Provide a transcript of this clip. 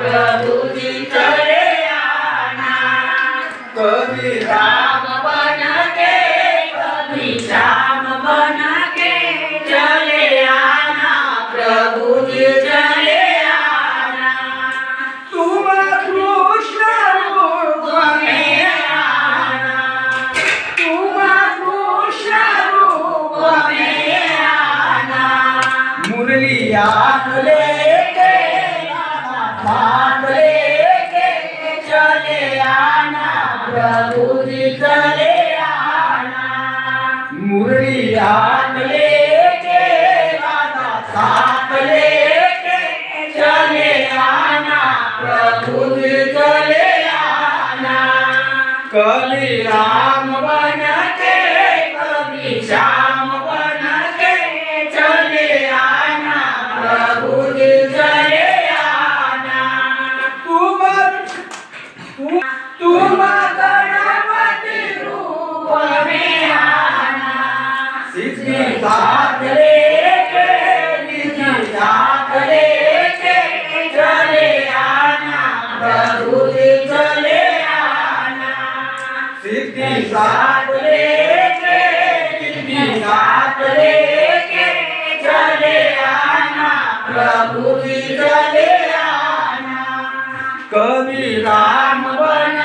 प्रभु जी चले आना। कभी राम बन के कभी श्याम बन के चले आना, प्रभु जी चले आना। तुम कृष्ण रूप में आना, तुम कृष्ण रूप में आना। मुरली हाथ लेके हाथ लेके चले आना, प्रभु जी चले आना। मुरली हाथ लेके साथ लेके चले आना, प्रभु जी चले आना। कभी राम बन के कभी श्याम बन के चले आना, प्रभु जी चले आना। तुम गणपति रूप में आना, सिद्धि साथ लेके निधि साथ लेके चले आना, प्रभु जी चले आना। सिद्धि साथ लेके निधि साथ लेके चले आना, प्रभु जी चले आना। कभी राम बन